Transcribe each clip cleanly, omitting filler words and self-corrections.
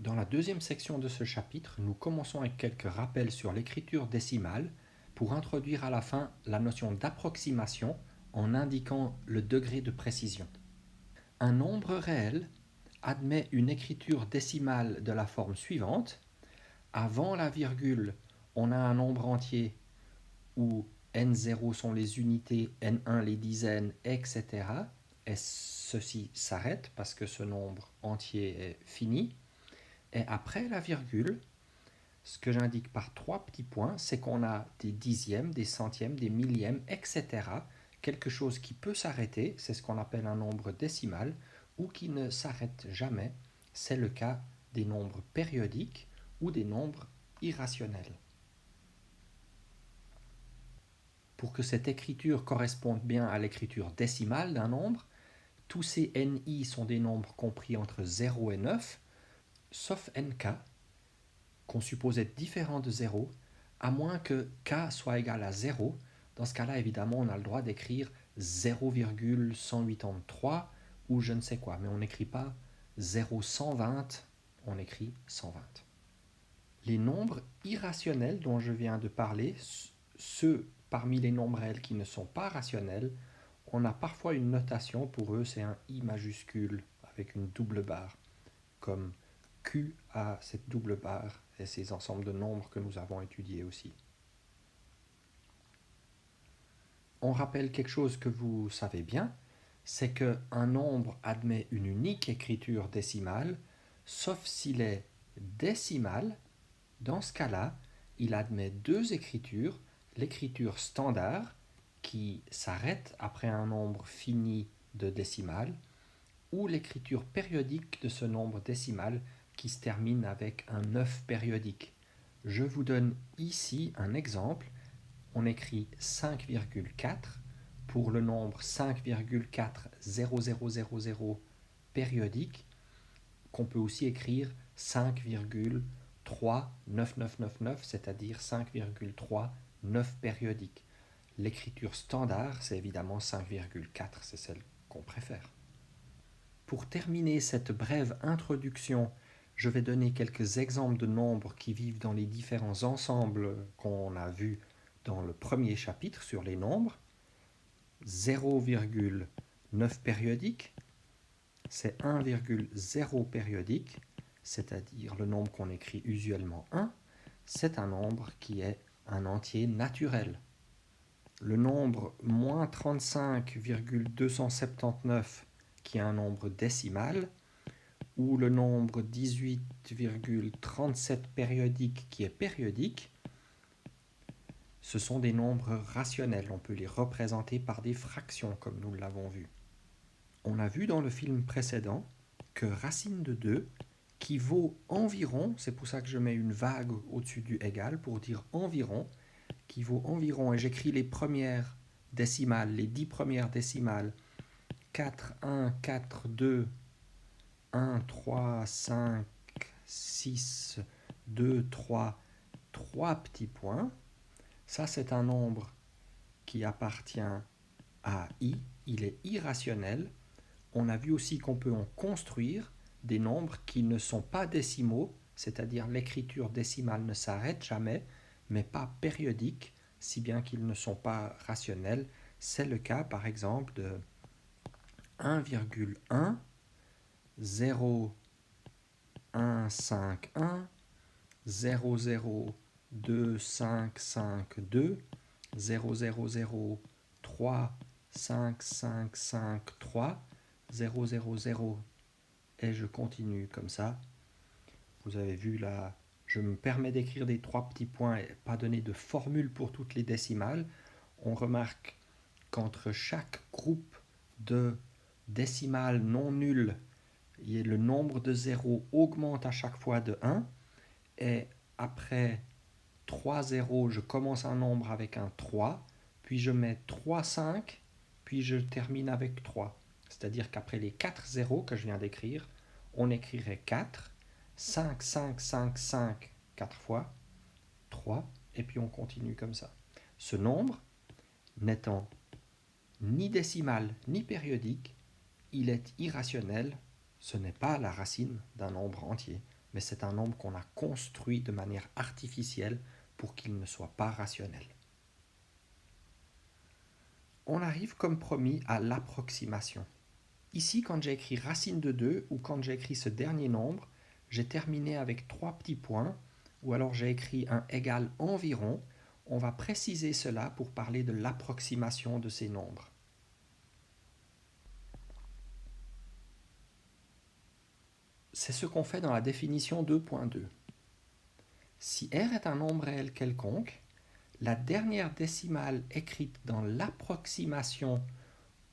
Dans la deuxième section de ce chapitre, nous commençons avec quelques rappels sur l'écriture décimale pour introduire à la fin la notion d'approximation en indiquant le degré de précision. Un nombre réel admet une écriture décimale de la forme suivante. Avant la virgule, on a un nombre entier où n0 sont les unités, n1 les dizaines, etc. Et ceci s'arrête parce que ce nombre entier est fini. Et après la virgule, ce que j'indique par 3 petits points, c'est qu'on a des dixièmes, des centièmes, des millièmes, etc. Quelque chose qui peut s'arrêter, c'est ce qu'on appelle un nombre décimal, ou qui ne s'arrête jamais, c'est le cas des nombres périodiques ou des nombres irrationnels. Pour que cette écriture corresponde bien à l'écriture décimale d'un nombre, tous ces ni sont des nombres compris entre 0 et 9, sauf nk, qu'on suppose être différent de 0, à moins que k soit égal à 0. Dans ce cas-là, évidemment, on a le droit d'écrire 0,183 ou je ne sais quoi, mais on n'écrit pas 0,120, on écrit 120. Les nombres irrationnels dont je viens de parler, ceux parmi les nombres réels qui ne sont pas rationnels, on a parfois une notation pour eux, c'est un i majuscule avec une double barre, comme Q a cette double barre et ces ensembles de nombres que nous avons étudiés aussi. On rappelle quelque chose que vous savez bien, c'est qu'un nombre admet une unique écriture décimale, sauf s'il est décimal. Dans ce cas-là, il admet deux écritures, l'écriture standard, qui s'arrête après un nombre fini de décimales, ou l'écriture périodique de ce nombre décimal qui se termine avec un 9 périodique. Je vous donne ici un exemple. On écrit 5,4 pour le nombre 5,40000 périodique, qu'on peut aussi écrire 5,39999, c'est-à-dire 5,39 périodique. L'écriture standard, c'est évidemment 5,4, c'est celle qu'on préfère. Pour terminer cette brève introduction, je vais donner quelques exemples de nombres qui vivent dans les différents ensembles qu'on a vus dans le premier chapitre sur les nombres. 0,9 périodique, c'est 1,0 périodique, c'est-à-dire le nombre qu'on écrit usuellement 1, c'est un nombre qui est un entier naturel. Le nombre moins 35,279, qui est un nombre décimal, ou le nombre 18,37 périodique, qui est périodique, ce sont des nombres rationnels. On peut les représenter par des fractions, comme nous l'avons vu. On a vu dans le film précédent que racine de 2, qui vaut environ, c'est pour ça que je mets une vague au-dessus du égal, pour dire environ, qui vaut environ, et j'écris les premières décimales, les 10 premières décimales, 4, 1, 4, 2, 1, 3, 5, 6, 2, 3, 3 petits points. Ça, c'est un nombre qui appartient à i, il est irrationnel. On a vu aussi qu'on peut en construire des nombres qui ne sont pas décimaux, c'est-à-dire l'écriture décimale ne s'arrête jamais, mais pas périodique, si bien qu'ils ne sont pas rationnels. C'est le cas, par exemple, de 1,1, 0,151, 0,02552, 0,0035553, 0,00, et je continue comme ça. Vous avez vu là, je me permets d'écrire des 3 petits points et pas donner de formule pour toutes les décimales. On remarque qu'entre chaque groupe de décimales non nulles, le nombre de zéros augmente à chaque fois de 1, et après 3 zéros, je commence un nombre avec un 3, puis je mets 3, 5, puis je termine avec 3. C'est-à-dire qu'après les 4 zéros que je viens d'écrire, on écrirait 4, 5, 5, 5, 5, 4 fois, 3, et puis on continue comme ça. Ce nombre, n'étant ni décimal ni périodique, il est irrationnel, ce n'est pas la racine d'un nombre entier, mais c'est un nombre qu'on a construit de manière artificielle pour qu'il ne soit pas rationnel. On arrive comme promis à l'approximation. Ici, quand j'ai écrit racine de 2 ou quand j'ai écrit ce dernier nombre, j'ai terminé avec 3 petits points, ou alors j'ai écrit un égal environ. On va préciser cela pour parler de l'approximation de ces nombres. C'est ce qu'on fait dans la définition 2.2. Si R est un nombre réel quelconque, la dernière décimale écrite dans l'approximation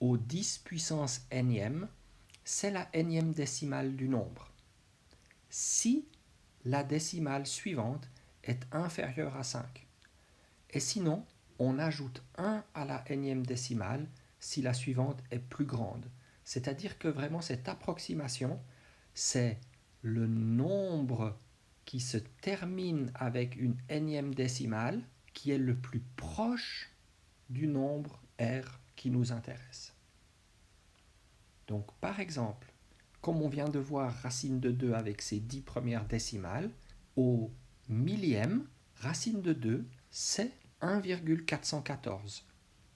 au 10 puissance énième, c'est la énième décimale du nombre. Si la décimale suivante est inférieure à 5. Et sinon, on ajoute 1 à la énième décimale si la suivante est plus grande. C'est-à-dire que vraiment cette approximation, c'est le nombre qui se termine avec une énième décimale qui est le plus proche du nombre R qui nous intéresse. Donc par exemple, comme on vient de voir racine de 2 avec ses 10 premières décimales, au millième, racine de 2, c'est 1,414.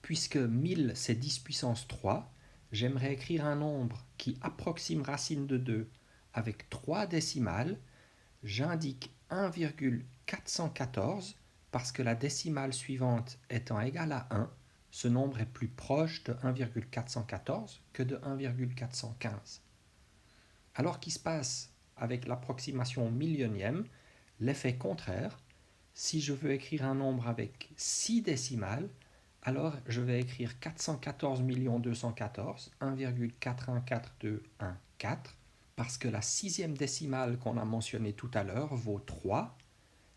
Puisque 1000 c'est 10 puissance 3, j'aimerais écrire un nombre qui approxime racine de 2 avec 3 décimales. J'indique 1,414 parce que la décimale suivante étant égale à 1, ce nombre est plus proche de 1,414 que de 1,415. Alors qu'il se passe avec l'approximation millionième, l'effet contraire. Si je veux écrire un nombre avec 6 décimales, alors je vais écrire 414 214, 1,414214, parce que la sixième décimale qu'on a mentionnée tout à l'heure vaut 3,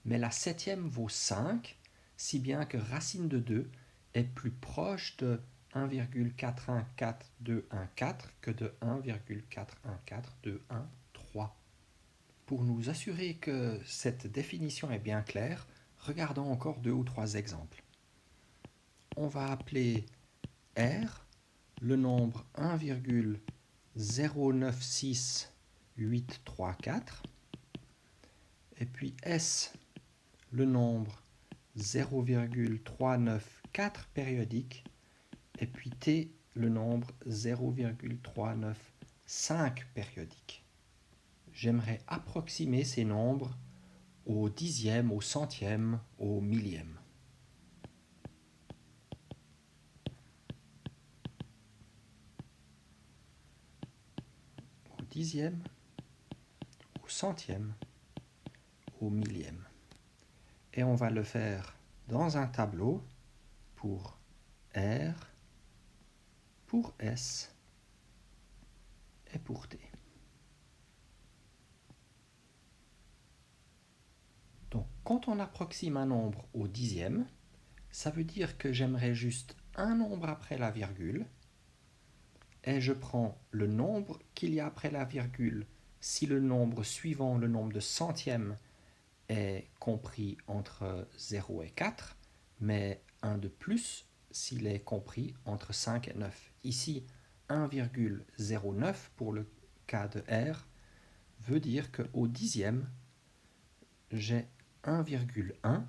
mais la septième vaut 5, si bien que racine de 2 est plus proche de 1,414214 que de 1,414213. Pour nous assurer que cette définition est bien claire, regardons encore 2 ou 3 exemples. On va appeler R le nombre 1,096834 et puis S le nombre 0,394 périodique et puis T le nombre 0,395 périodique. J'aimerais approximer ces nombres au dixième, au centième, au millième. Au dixième, au centième, au millième. Et on va le faire dans un tableau pour R, pour S et pour T. Donc, quand on approxime un nombre au dixième, ça veut dire que j'aimerais juste un nombre après la virgule, et je prends le nombre qu'il y a après la virgule si le nombre suivant, le nombre de centième, est compris entre 0 et 4, mais 1 de plus s'il est compris entre 5 et 9. Ici, 1,09 pour le cas de R veut dire qu'au dixième, j'ai 1,1.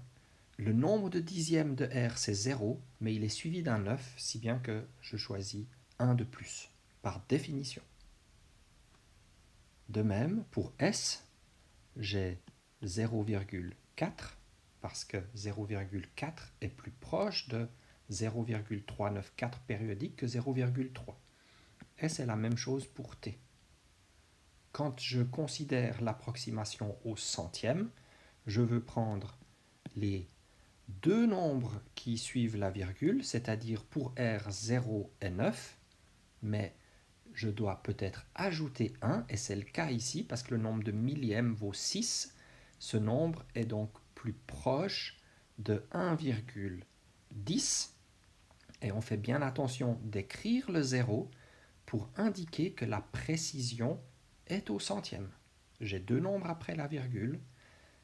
Le nombre de dixièmes de R, c'est 0, mais il est suivi d'un 9, si bien que je choisis 1 de plus, par définition. De même, pour S, j'ai 0,4, parce que 0,4 est plus proche de 0,394 périodique que 0,3. Et c'est la même chose pour T. Quand je considère l'approximation au centième, je veux prendre les deux nombres qui suivent la virgule, c'est-à-dire pour R 0 et 9, mais je dois peut-être ajouter 1, et c'est le cas ici, parce que le nombre de millième vaut 6. Ce nombre est donc plus proche de 1,10, et on fait bien attention d'écrire le 0 pour indiquer que la précision est au centième. J'ai deux nombres après la virgule,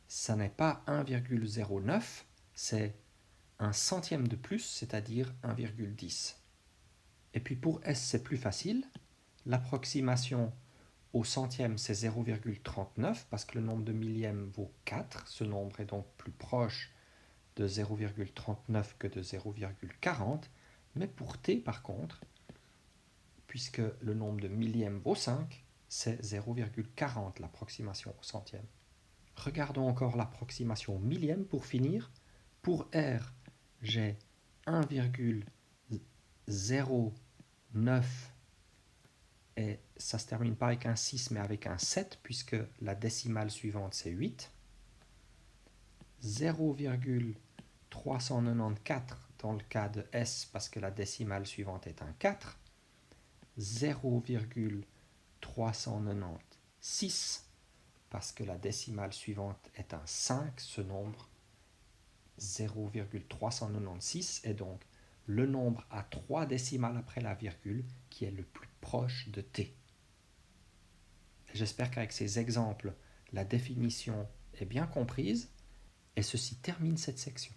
ça n'est pas 1,09, c'est un centième de plus, c'est-à-dire 1,10. Et puis pour S, c'est plus facile. L'approximation Au centième, c'est 0,39 parce que le nombre de millièmes vaut 4. Ce nombre est donc plus proche de 0,39 que de 0,40. Mais pour t, par contre, puisque le nombre de millièmes vaut 5, c'est 0,40 l'approximation au centième. Regardons encore l'approximation au millième pour finir. Pour r, j'ai 1,09 et ça ne se termine pas avec un 6 mais avec un 7 puisque la décimale suivante c'est 8. 0,394 dans le cas de S parce que la décimale suivante est un 4. 0,396 parce que la décimale suivante est un 5. Ce nombre 0,396 est donc le nombre à 3 décimales après la virgule qui est le plus proche de t. J'espère qu'avec ces exemples, la définition est bien comprise et ceci termine cette section.